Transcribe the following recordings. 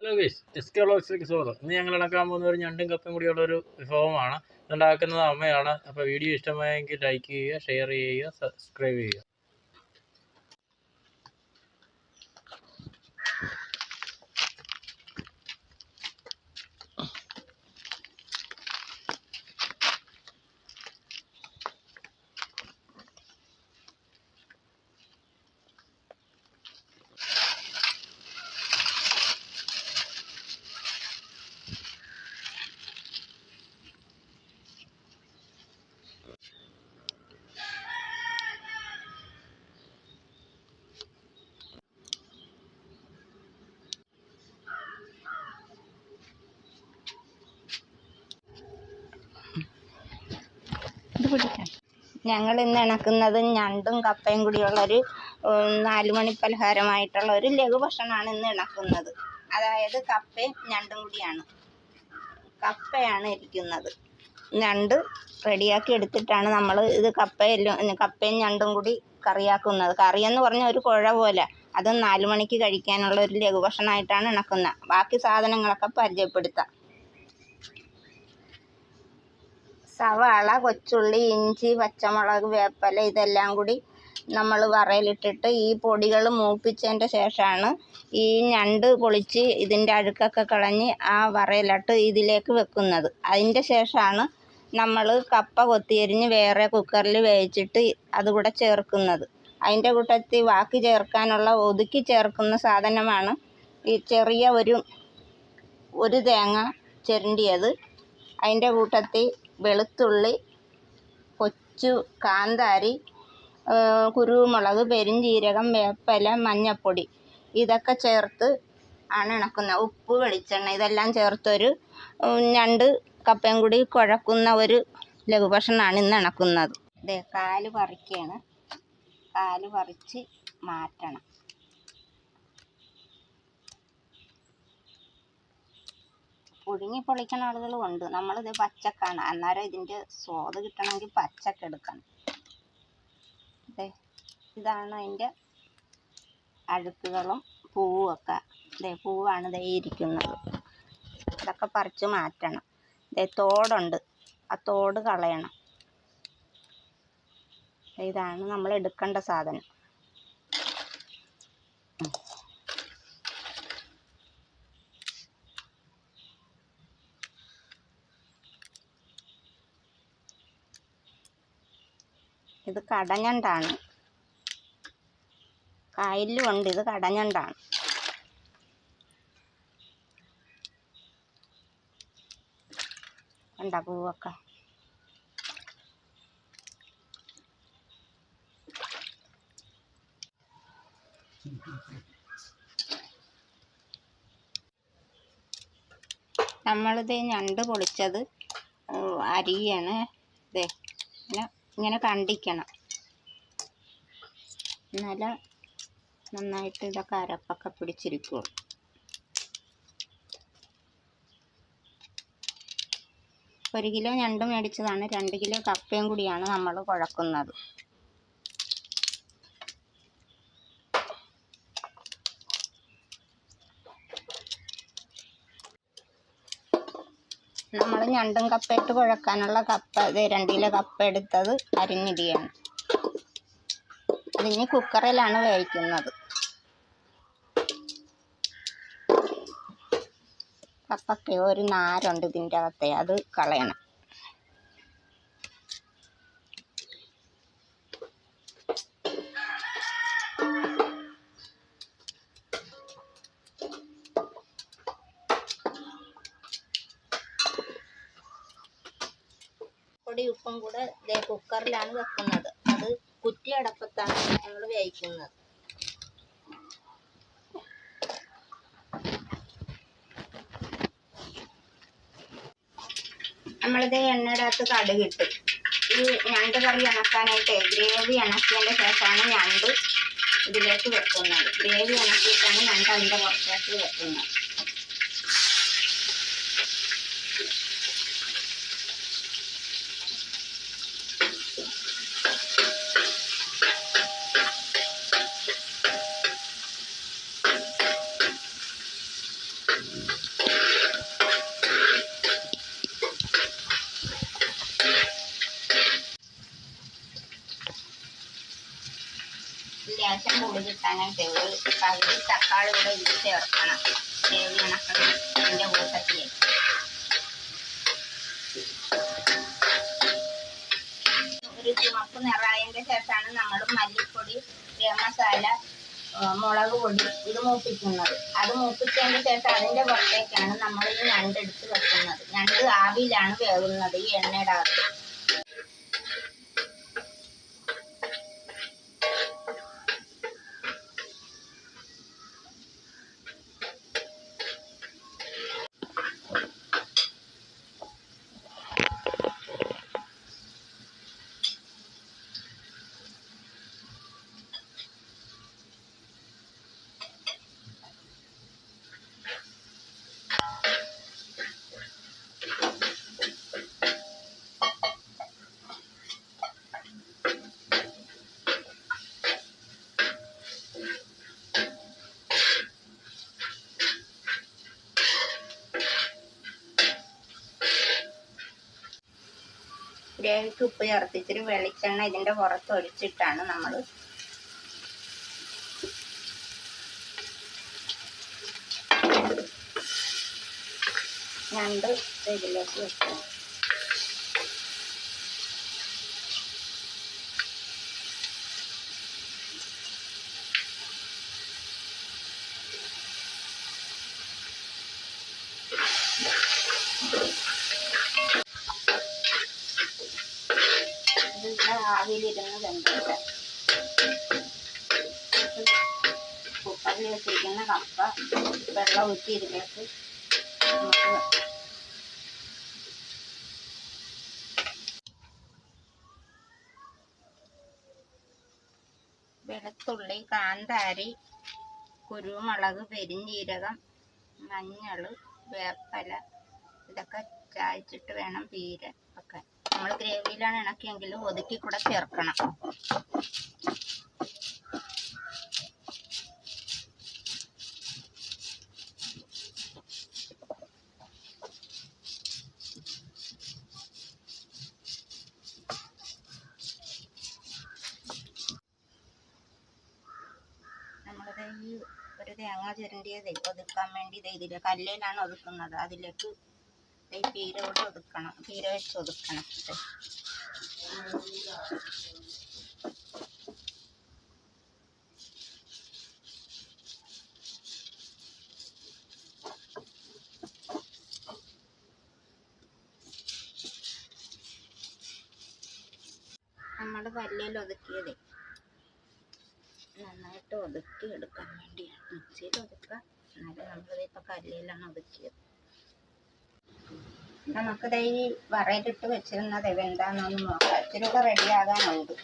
Hello guys, S K വ്ളോഗ്സിലേക്ക് സ്വാഗതം. ഇന്ന് ഞങ്ങൾ ഉണ്ടാക്കാൻ പോകുന്ന ഒരു ഞണ്ടും കപ്പയും കൂടിയുള്ളൊരു വിഭവമാണ്. ഇതുണ്ടാക്കുന്നത് അമ്മയാണ്. അപ്പോൾ വീഡിയോ ഇഷ്ടമായെങ്കിൽ ലൈക്ക് ചെയ്യുക, ഷെയർ ചെയ്യുക, സബ്സ്ക്രൈബ് ചെയ്യുക. ഞങ്ങൾ ഇന്ന് ഇണക്കുന്നത് ഞണ്ടും കപ്പയും കൂടിയുള്ളൊരു 4 മണി പലഹാരമായിട്ടുള്ള ഒരു ലഘുഭക്ഷണമാണ് ഇന്ന് ഇണക്കുന്നത്. അതായത് കപ്പയും ഞണ്ടും കൂടിയാണ്. കപ്പയാണ് ഇരിക്കുന്നത്. ഞണ്ട് റെഡിയാക്കി എടുത്തിട്ടാണ് നമ്മൾ ഇത് കപ്പയും ഞണ്ടും കൂടി കറിയാക്കുന്നത്. കറിയെന്ന് പറഞ്ഞാൽ ഒരു കുഴ പോലെ. അത് 4 മണിക്ക് കഴിക്കാനുള്ള ഒരു ലഘുഭക്ഷണമായിട്ടാണ് ഇണക്കുന്നത്. ബാക്കി സാധനങ്ങളൊക്കെ പരിചയപ്പെടുത്താം. സവാള, കൊച്ചുള്ളി, ഇഞ്ചി, പച്ചമുളക്, വേപ്പില ഇതെല്ലാം കൂടി നമ്മൾ വറയിലിട്ടിട്ട് ഈ പൊടികൾ മൂപ്പിച്ചതിൻ്റെ ശേഷമാണ് ഈ ഞണ്ട് പൊളിച്ച് ഇതിൻ്റെ അഴുക്കൊക്കെ കളഞ്ഞ് ആ വറയിലിട്ട് ഇതിലേക്ക് വെക്കുന്നത്. അതിൻ്റെ ശേഷമാണ് നമ്മൾ കപ്പ കൊത്തിയരിഞ്ഞ് വേറെ കുക്കറിൽ വേവിച്ചിട്ട് അതുകൂടെ ചേർക്കുന്നത്. അതിൻ്റെ കൂട്ടത്തിൽ ബാക്കി ചേർക്കാനുള്ള ഒതുക്കി ചേർക്കുന്ന സാധനമാണ് ഈ ചെറിയ ഒരു തേങ്ങ ചിരണ്ടിയത്. അതിൻ്റെ കൂട്ടത്തിൽ വെളുത്തുള്ളി, കൊച്ചു കാന്താരി, കുരുമുളക്, പെരുംജീരകം, വേപ്പില, മഞ്ഞൾപ്പൊടി ഇതൊക്കെ ചേർത്ത് ആണ് ഇണക്കുന്നത്. ഉപ്പ്, വെളിച്ചെണ്ണ ഇതെല്ലാം ചേർത്തൊരു ഞണ്ട് കപ്പയും കൂടി കുഴക്കുന്ന ഒരു ലഘുഭക്ഷണമാണ് ഇന്ന് ഇണക്കുന്നത്. കാല് പറിക്കുകയാണ്. കാല് പറിച്ച് മാറ്റണം. പുഴുങ്ങി പൊളിക്കുന്ന ആളുകളും ഉണ്ട്. നമ്മളിത് പച്ചക്കാണ്. അന്നേരം ഇതിൻ്റെ സ്വാദ് കിട്ടണമെങ്കിൽ പച്ചക്ക് എടുക്കണം. ഇതാണ് അതിൻ്റെ അഴുക്കുകളും പൂവൊക്കെ. പൂവാണ് ഇരിക്കുന്നത്. ഇതൊക്കെ പറിച്ച് മാറ്റണം. തോടുണ്ട്, ആ തോട് കളയണം. ഇതാണ് നമ്മൾ എടുക്കേണ്ട സാധനം. ഇത് കടഞ്ഞണ്ടാണ്. കായലിലും ഉണ്ട്. ഇത് കടഞ്ഞണ്ടാണ്. കണ്ട പൂവൊക്കെ. നമ്മളിത് ഞണ്ട് പൊളിച്ചത് അരിയാണ്. ഇങ്ങനെ കണ്ടിക്കണം. എന്നാലും നന്നായിട്ട് ഇതൊക്കെ അരപ്പൊക്കെ പിടിച്ചിരിക്കുള്ളൂ. ഒരു കിലോ ഞണ്ട് മേടിച്ചതാണ്. 2 കിലോ കപ്പയും കൂടിയാണ് നമ്മൾ കുഴക്കുന്നത്. നമ്മൾ ഞണ്ടും കപ്പയിട്ട് കുഴക്കാനുള്ള കപ്പ 2 കിലോ കപ്പ എടുത്തത് അരിഞ്ഞിടുകയാണ്. അതിന് കുക്കറിലാണ് വേവിക്കുന്നത്. കപ്പയ്ക്ക് ഒരു നാരുണ്ട് ഇതിൻ്റെ അകത്തെ, അത് കളയണം. പൊടി ഉപ്പും കൂടെ കുക്കറിലാണ് വെക്കുന്നത്. അത് കുറ്റി അടപ്പത്താണ് ഞങ്ങൾ വേവിക്കുന്നത്. നമ്മളിത് എണ്ണയുടെ അകത്ത് കടുകിട്ട് ഈ ഞണ്ട് കറി ഇണക്കാനായിട്ട് ഗ്രേവി ഇണക്കിയതിൻ്റെ ശേഷമാണ് ഞണ്ട് ഇതിലേക്ക് വെക്കുന്നത്. ഗ്രേവി ഇണക്കിയിട്ടാണ് ഞണ്ട് അതിൻ്റെ പുറത്തേക്ക് വെക്കുന്നത്. ലേശം പുളി കിട്ടാനായിട്ട് ഒരു പകുതി തക്കാളി കൂടെ ഇതിൽ ചേർക്കണം. ഗ്രേവി കണക്കണതിൻ്റെ കൂട്ടത്തിൽ ഒരു ചുമപ്പ് നിറായതിൻ്റെ ശേഷമാണ് നമ്മൾ മല്ലിപ്പൊടി, ഗരം മസാല, മുളക് പൊടി ഇത് മൂപ്പിക്കുന്നത്. അത് മൂപ്പിച്ചതിന് ശേഷം അതിൻ്റെ പുറത്തേക്കാണ് നമ്മൾ ഈ ഞണ്ടെടുത്ത് വെക്കുന്നത്. ഞണ്ട് ആവിയിലാണ് വേകുന്നത് ഈ എണ്ണയുടെ അകത്ത്. ഗ്രേവിക്ക് ഉപ്പ് ചേർത്തിച്ചിട്ട് വെളിച്ചെണ്ണ ഇതിൻ്റെ പുറത്ത് ഒഴിച്ചിട്ടാണ് നമ്മൾ ഞണ്ട് ഇതിലേക്ക് വെക്കുന്നത്. ഇതിൻ്റെ ആവിയിലിരുന്ന് വെന്തിട്ട് കുക്കറിൽ വെച്ചിരിക്കുന്ന കപ്പ വെള്ളം ഊറ്റി ഇതിലേക്ക് നമുക്ക് വെളുത്തുള്ളി, കാന്താരി, കുരുമുളക്, പെരിഞ്ജീരകം, മഞ്ഞൾ, വേപ്പില ഇതൊക്കെ ചായച്ചിട്ട് വേണം പീര ഒക്കെ. നമ്മൾ ഗ്രേവിയിലാണ് ഇണക്കിയെങ്കിലും ഒതുക്കി കൂടെ ചേർക്കണം. നമ്മളിത് ഈ ഒരു തേങ്ങ ചിരണ്ടിയത് ഒതുക്കാൻ വേണ്ടി ഇതിൽ കല്ലിലാണ് ഒതുക്കുന്നത്. അതിലേക്ക് ഈ പീര കൂടെ ഒതുക്കണം, പീര വെച്ച് ഒതുക്കണം. നമ്മൾ കല്ലിൽ ഒതുക്കിയത് നന്നായിട്ട് ഒതുക്കി എടുക്കാൻ വേണ്ടിയാണ്. മിക്സിയിൽ ഒതുക്കുക, എന്നാലും നമ്മളിതിപ്പോൾ കല്ലിലാണ് ഒതുക്കിയത്. നമുക്കിത് ഈ വറയിലിട്ട് വെച്ചിരുന്നത് എന്താണെന്നൊന്ന് നോക്കാം. ഇച്ചിരി കൂടെ റെഡിയാകാനുണ്ട്.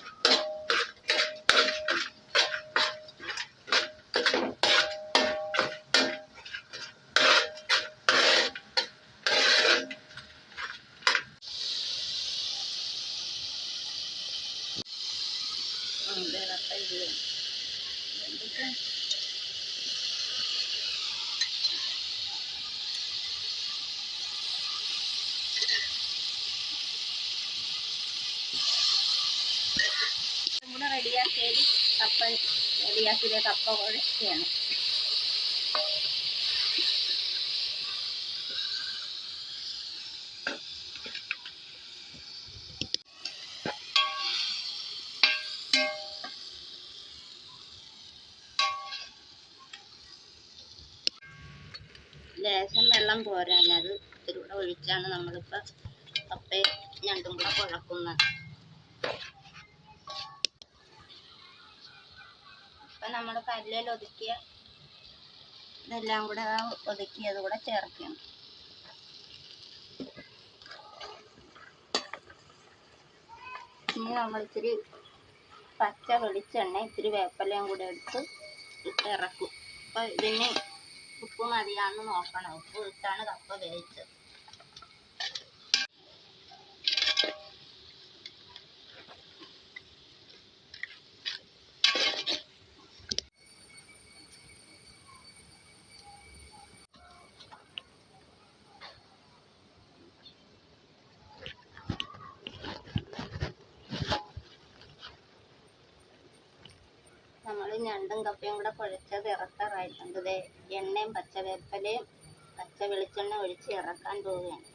കൂടെ റെഡിയാക്കിയത് കപ്പ റെഡിയാക്കിയത് കപ്പ കുഴച്ചാണ്. ലേശം വെള്ളം പോരാഞ്ഞത് ഇത്തിരി കൂടെ ഒഴിച്ചാണ് നമ്മളിപ്പോൾ കപ്പയും ഞണ്ടും കൂടെ കുഴക്കുന്നത്. ഇപ്പം നമ്മൾ കല്ലിൽ ഒതുക്കിയ ഇതെല്ലാം കൂടെ ഒതുക്കിയത് കൂടെ ചേർക്കണം. ഇനി നമ്മളിച്ചിരി പച്ച വെളിച്ചെണ്ണ ഇത്തിരി വേപ്പിലയും കൂടെ എടുത്ത് ഇട്ട് ഇറക്കും. അപ്പോൾ ഇതിന് ഉപ്പ് മതിയാന്ന് നോക്കണം. ഉപ്പ് ഇട്ടാണ് കപ്പ വേവിച്ചത്. നമ്മൾ ഞണ്ടും കപ്പയും കൂടെ കുഴച്ചത് ഇറക്കാറായിട്ടുണ്ട്. ദേ എണ്ണയും പച്ചവേപ്പലയും പച്ച വെളിച്ചെണ്ണ ഒഴിച്ച് ഇറക്കാൻ പോവുകയാണ്.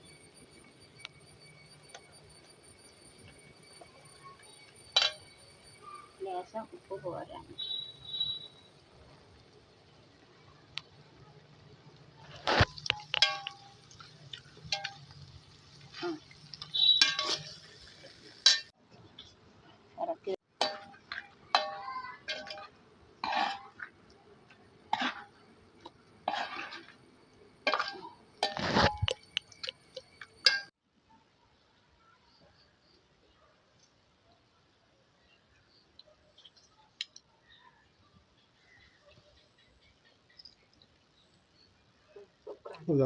ലേശം ഉപ്പ് പോരാണ്. ഇറക്കി ഇല്ല